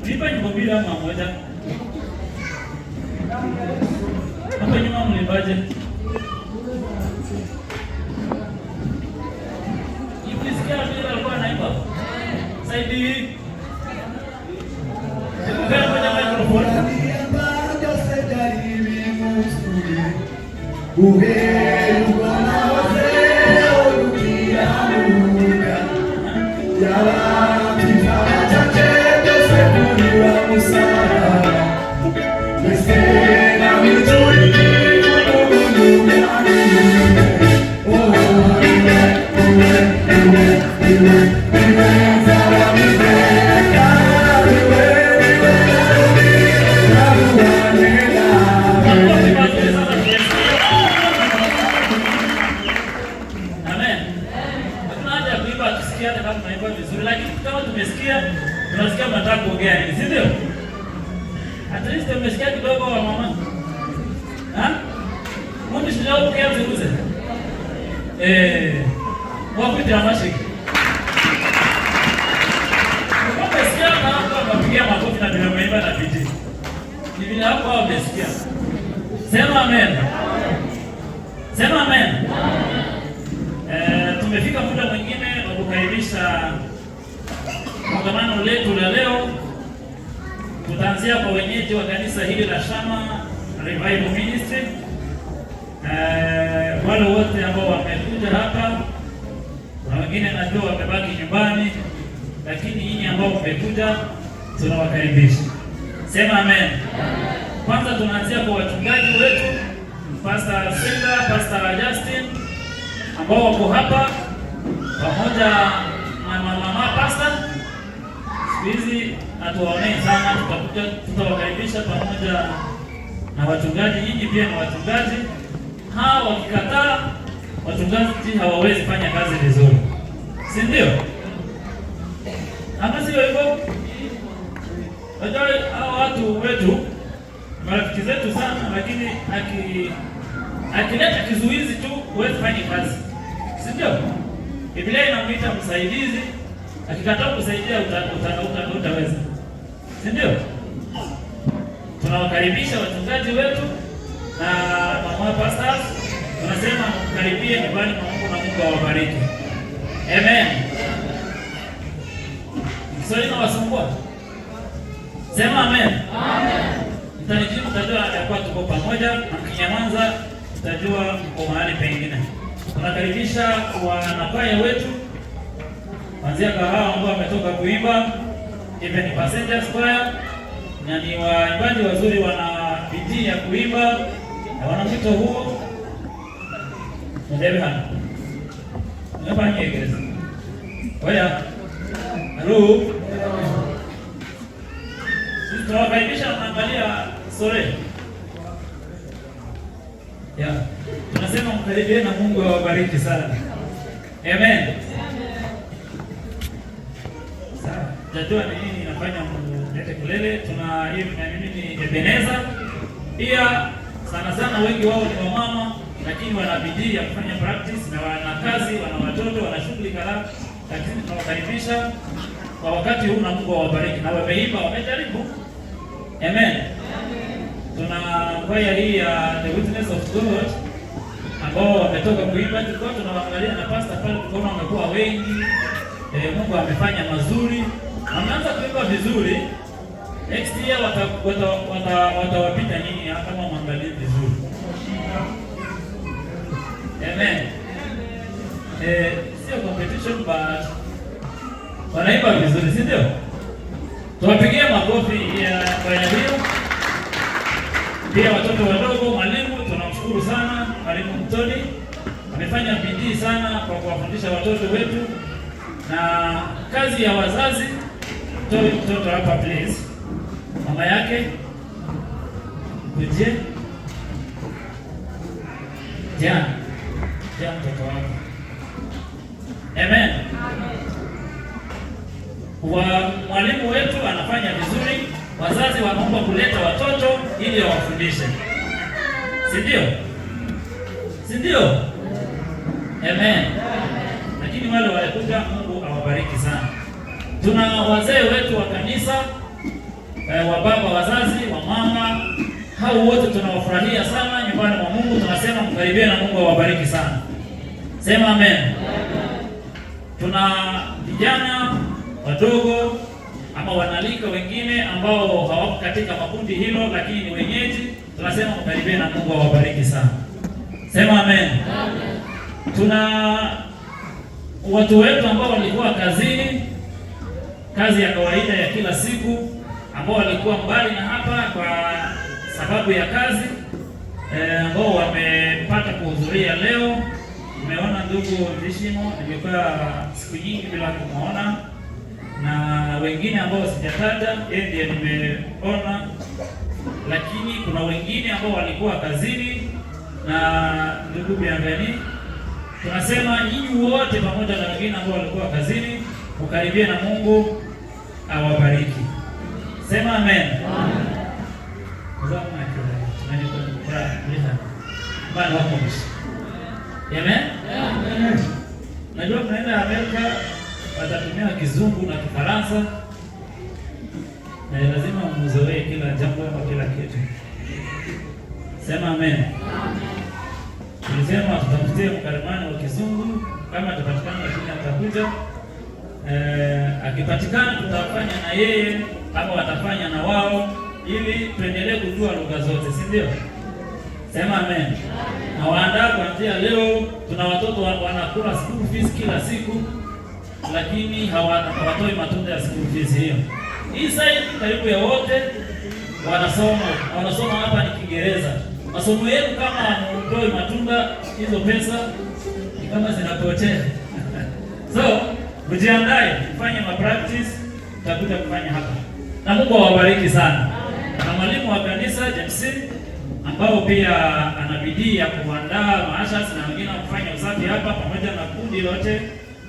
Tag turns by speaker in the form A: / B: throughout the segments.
A: Nipa nyimbo mbili ama moja. Hapo nyuma mlimbaje? Ukisikia vile alikuwa anaimba. Saidi. Kwa moja microphone. Tunasikia mnataka kuongea, si ndio? At least mmesikia kidogo wa mama. Mungu shida ukia ziruze. Wapi tamashiki? Mmesikia na kupigia makofi na bila kuimba na bidii. Ni vile hapo hao mmesikia. Sema amen. Sema amen. Tumefika muda mwingine wa kukaribisha kongamano letu la leo. Tutaanzia kwa wenyeji wa kanisa hili la Shama Revival Ministry. Wale wote ambao wamekuja hapa, na wengine najua wamebaki nyumbani, lakini nyinyi ambao mmekuja tunawakaribisha. Sema amen. Kwanza tunaanzia kwa wachungaji wetu, Pastor Senda, Pastor Justin ambao wako hapa pamoja na mama Pastor. Hizi hatuwaonei sana, tutawakaribisha pamoja na wachungaji. Nyinyi pia ni wachungaji. Hawa wakikataa, wachungaji hawawezi fanya kazi vizuri, si ndio? Ama sio hivyo? Hao watu wetu marafiki zetu sana, lakini akileta kizuizi tu huwezi fanya kazi, si ndio? Biblia inamuita msaidizi. Akikataa kusaidia utaweza. Si ndio? Tunawakaribisha wachungaji wetu na mama pastors. Tunasema mkaribie nyumbani mwa Mungu na Mungu awabariki. Amen. Swali na wasumbua. Sema amen. Amen. Mtanijibu mtajua ya kuwa tuko pamoja, na mkinyamaza mtajua mko mahali pengine. Tunakaribisha wanakwaya wetu kuanzia kahawa ambao wametoka kuimba, even Passengers Choir, na ni waimbaji wazuri, wana bidii ya kuimba na wana mwito huo. Ndio hapa. Unafanya egeza. Oya. Halo. Sisi tunawakaribisha, tunaangalia sore. Tunasema mkaribie na Mungu awabariki sana. Amen. Najua ni nini inafanya mlete kelele. Tuna hivi na mimi ni Ebeneza. Pia sana wengi wao ni wamama, lakini wana bidii ya kufanya practice na wana kazi, wana watoto, wana shughuli kadhaa, lakini tunawakaribisha kwa wakati huu na Mungu awabariki. Na wameimba, wamejaribu. Amen. Tuna kwaya hii ya The Witness of God ambao wametoka kuimba. Tulikuwa tunawaangalia na pastor pale, tukaona wamekuwa wengi. Mungu amefanya mazuri. Wameanza kuimba vizuri. Next year watawapita nyinyi kama mwangalie vizuri. Amen. Sio competition but wanaimba vizuri, si ndio? Tuwapigie makofi ya kwaya hiyo. Pia watoto wadogo, mwalimu tunamshukuru sana, mwalimu Mtoni amefanya bidii sana kwa kuwafundisha watoto wetu. Na kazi ya wazazi, toe mtoto hapa please. Mama yake kuje jana mtoto wako. Amen. Mwalimu wetu anafanya vizuri. Wazazi wanaomba kuleta watoto ili wawafundishe, si ndio? Si ndio? Amen. Lakini wale walikuja, Mungu awabariki sana. Tuna wazee wetu wa kanisa wababa wazazi, wamama, hao wote tunawafurahia sana nyumbani mwa Mungu. Tunasema mkaribie na Mungu awabariki sana. Sema amen. Tuna vijana wadogo ama wanalika wengine ambao hawako katika makundi hilo, lakini ni wenyeji. Tunasema mkaribie na Mungu awabariki sana. Sema amen. Tuna watu wetu ambao walikuwa kazini, kazi ya kawaida ya kila siku, ambao walikuwa mbali na hapa kwa sababu ya kazi, ambao wamepata kuhudhuria leo. Nimeona ndugu Vishimo, nimekuwa siku nyingi bila kumuona, na wengine ambao sijataja, yeye ndiye nimeona, lakini kuna wengine ambao walikuwa kazini na ndugu Bienveni. Tunasema nyinyi wote pamoja na wengine ambao walikuwa kazini, ukaribie na Mungu awabariki. Sema amen. Amen. Najua tunaenda Amerika, watatumia Kizungu na Kifaransa, na lazima mzoee kila jambo au kila kitu. Sema amen. Tulisema tutafutie mkalimani wa Kizungu, kama atapatikana lakini atakuja. Akipatikana tutafanya na yeye ama watafanya na wao, ili tuendelee kujua lugha zote, si ndio? Sema amen. Na waandaa kuanzia leo, tuna watoto wanakula school fees kila siku, lakini hawatoi matunda ya school fees hiyo. Hii side karibu ya wote wanasoma hapa ni Kiingereza. Masomo yenu kama mtoi matunda, hizo pesa ni kama zinapotea. So, kujiandae kufanya practice, tutakuja kufanya hapa. Na Mungu awabariki sana. Na mwalimu wa kanisa James ambao pia ana bidii ya kuandaa maashas na wengine kufanya usafi hapa pamoja na kundi lote,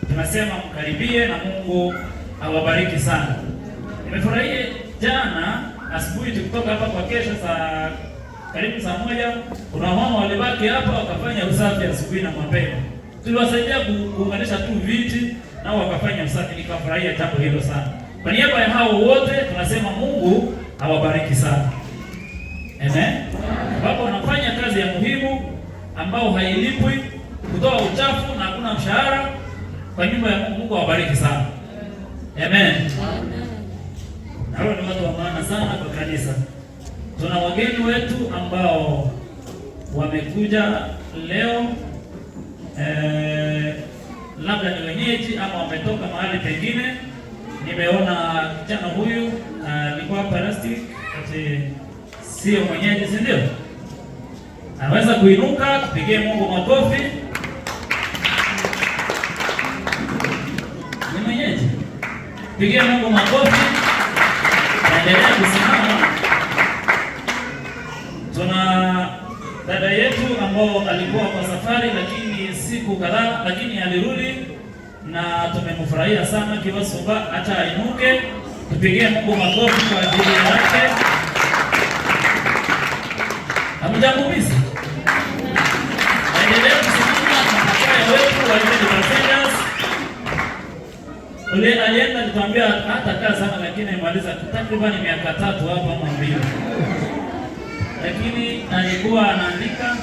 A: tunasema mkaribie na Mungu awabariki sana. Nimefurahia jana asubuhi tukitoka hapa kwa kesho karibu saa 1, kuna mama walibaki hapa wakafanya usafi asubuhi na mapema. Tuliwasaidia kuunganisha tu viti nao wakafanya usafi, nikafurahia jambo hilo sana. Kwa niaba ya hao wote tunasema Mungu awabariki sana. Amen. Baba, wanafanya kazi ya muhimu ambao hailipwi, kutoa uchafu na hakuna mshahara kwa nyumba ya Mungu. Mungu awabariki sana. Amen. Na hao ni watu wa maana sana kwa kanisa. Tuna wageni wetu ambao wamekuja leo, labda ni wenyeji ama wametoka mahali pengine. Nimeona kijana huyu alikuwa hapa Rustic, ati sio mwenyeji, si ndio? Anaweza kuinuka, tupigie Mungu makofi. Ni mwenyeji. Pigie Mungu makofi. Endelea kusimama. Tuna dada yetu ambao alikuwa kwa safari lakini siku kadhaa, lakini alirudi na tumemfurahia sana. Kibasumba hata ainuke, tupigie Mungu makofi kwa ajili yake. Hamjamumisi. Endelea kusimama na wetu wa Defenders. Ule alienda nikwambia hata kaa sana, lakini amaliza takriban miaka 3 hapa mwambie. Lakini alikuwa anaandika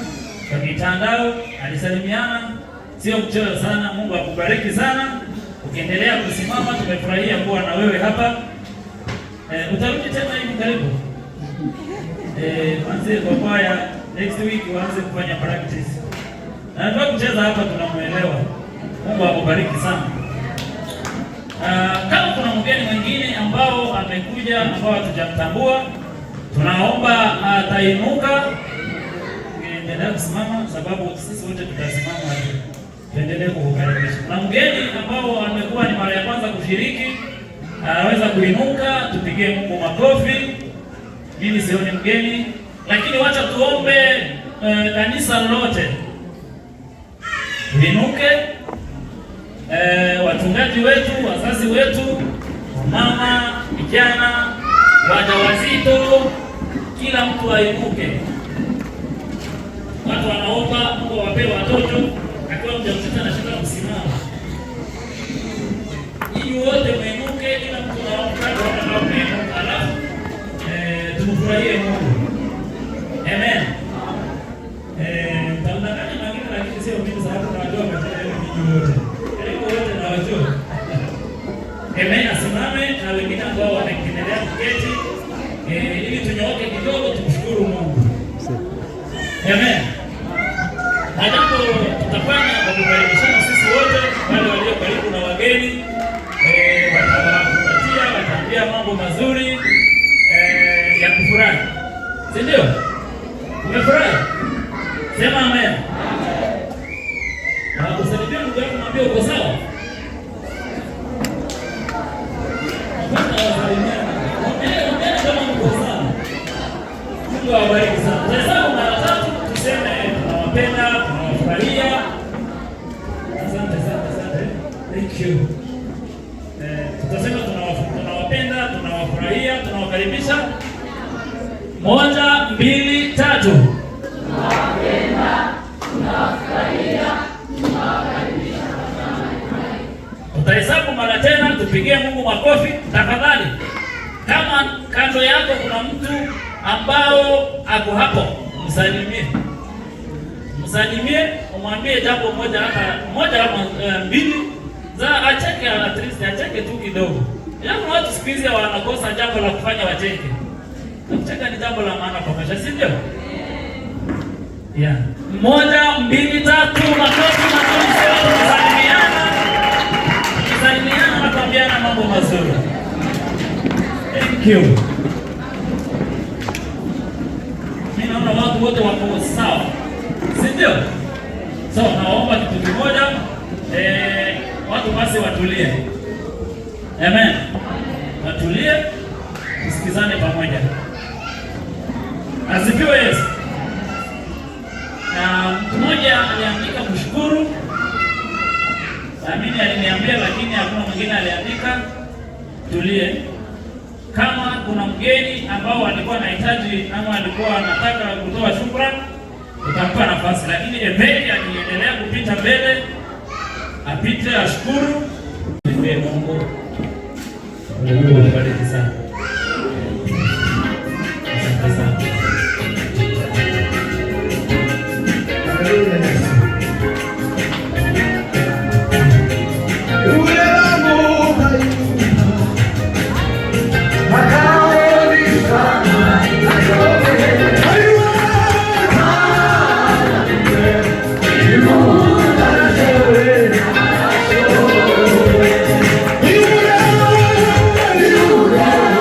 A: kwa mitandao, alisalimiana, sio mchoyo sana. Mungu akubariki sana. Ukiendelea kusimama, tumefurahia kuwa na wewe hapa. Utarudi tena hivi karibu. Anze kwa kwaya next week waanze kufanya practice. Na ndio kucheza hapa tunamuelewa. Mungu akubariki sana. Kama kuna mgeni mwingine ambao amekuja ambao hatujamtambua, tunaomba atainuka. Endelea kusimama sababu sisi wote tutasimama. Tuendelee kukukaribisha. Na mgeni ambao amekuwa ni mara ya kwanza kushiriki, anaweza kuinuka, tupigie Mungu makofi. Mimi sioni mgeni, lakini wacha tuombe kanisa lote. Tuinuke, wachungaji wetu, wazazi wetu, mama, vijana, wajawazito, kila mtu ainuke. Watu wanaomba Mungu awape watoto, akiwa mjamzito anashika kusimama. Nyinyi wote mwinuke, kila mtu anaomba, alafu tumfurahie Mungu. Amen. Mtamdanganya mwingine lakini sio mimi, sababu nawajua majina yenu ninyi wote. Karibu wote nawajua. Amen. Asimame na wengine ambao wanaendelea kuketi ili tunyooke kidogo tumshukuru Mungu. Amen. Na jambo tutafanya kwa kukaribishana sisi wote, wale walio karibu na wageni watawapatia, wataambia mambo mazuri ya kufurahi. Si ndio? Umefurahi? Sema amen. Na kusalimia ndugu yako, mwambie uko sawa. Mungu awabariki sana. Tunasema mara tatu tuseme tunawapenda, tunawafurahia. Asante. Thank you. Tutasema tunawapenda, tunawafurahia, tunawakaribisha. 1, 2, 3. Tunawapenda, tunawafurahia, tunawakaribisha. Tutahesabu mara tena, tupigie Mungu makofi tafadhali. Kama kando yako kuna mtu ambao ako hapo, msalimie, umwambie jambo moja, hata moja ama mbili za acheke, at least acheke tu kidogo. Yaani watu siku hizi wanakosa jambo la kufanya wacheke. Kucheka ni jambo la maana kwa maisha, si ndio? Yeah. 1, 2, 3, makofi. Tusalimiana na kuambiana mambo mazuri. Thank you. Mimi naona watu wote wako sawa, si ndio? So naomba kitu kimoja, watu basi watulie. Amen. Watulie, tusikizane pamoja. Asifiwe Yesu. Na mtu mmoja aliandika kushukuru. Mimi aliniambia, lakini hakuna mwingine aliandika. Tulie. Kama kuna mgeni ambao alikuwa anahitaji ama alikuwa anataka kutoa shukrani, tutampa nafasi, lakini Ebedi akiendelea kupita mbele, apite ashukuru. Mungu awabariki sana. Asante sana.
B: Yeah.